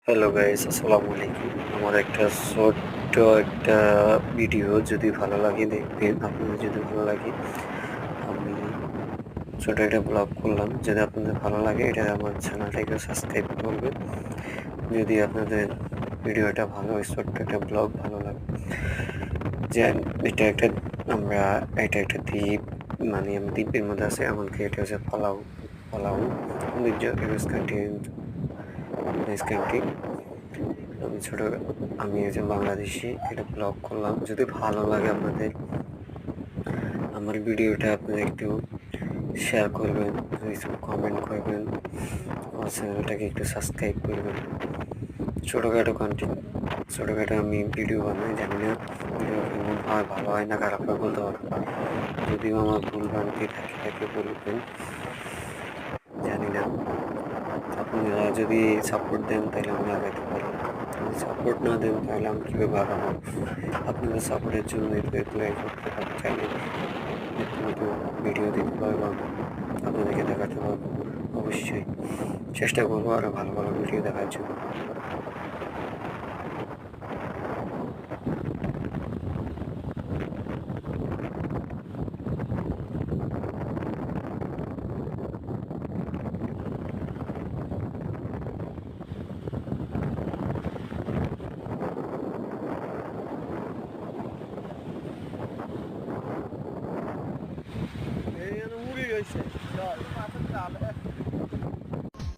Hello guys, আসসালামু আলাইকুম। আমার একটা ছোট্ট একটা ভিডিও যদি ভালো লাগে দেখবেন। আপনাদের যদি ভালো লাগে, আমি ছোট একটা ব্লগ করলাম। যদি আপনাদের ভালো লাগে, এটা আমার চ্যানেলটাকে সাবস্ক্রাইব করবেন। যদি আপনাদের ভিডিওটা ভালো হয়, ছোট্ট একটা ব্লগ ভালো লাগে, যে এটা একটা আমরা এটা একটা দ্বীপ, মানে আমি দ্বীপের মধ্যে আছি। এমনকি এটা হচ্ছে পালাউ পালাউ সৌন্দর্য ইউএস কান্ট্রি, আমি একজন বাংলাদেশি, এটা ব্লগ করলাম। যদি ভালো লাগে আপনাদের আমার ভিডিওটা, আপনারা একটু শেয়ার করবেন, কিছু কমেন্ট করবেন, আমার চ্যানেলটাকে একটু সাবস্ক্রাইব করবেন। ছোটোখাটো আমি ভিডিও বানাই, জানি না ভিডিও কেমন হয়, ভালো হয় না খারাপ হয় বলতে পারবো। যদিও আমার ভুল ভ্রান্তি থাকে তাকে বলবেন, জানি না। আপনারা যদি সাপোর্ট দেন তাহলে আমি আগাইতে পারি, যদি সাপোর্ট না দেন তাহলে আমি কীভাবে আগাবো? আপনাদের সাপোর্টের জন্য এগুলো করতে পারবো, চাইলে নিত্য নতুন ভিডিও দিতে পারবো, আপনাদেরকে দেখাতে পারবো। অবশ্যই চেষ্টা করবো আরও ভালো ভালো ভিডিও দেখার জন্য।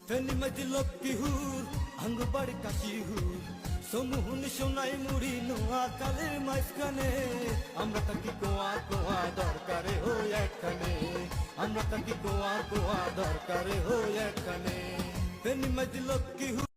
ফেনি মাঝি লক্কি হুর আঙ্গ বাড়ি কাশি হুর সমুহুন সোনাই মুড়ি নোয়া কালের মাঝখানে আমরা থাকি গোয়া গোয়া দরকারে হই একখানে, আমরা থাকি গোয়া গোয়া দরকারে হই একখানে। ফেনি মাঝি লক্কি হুর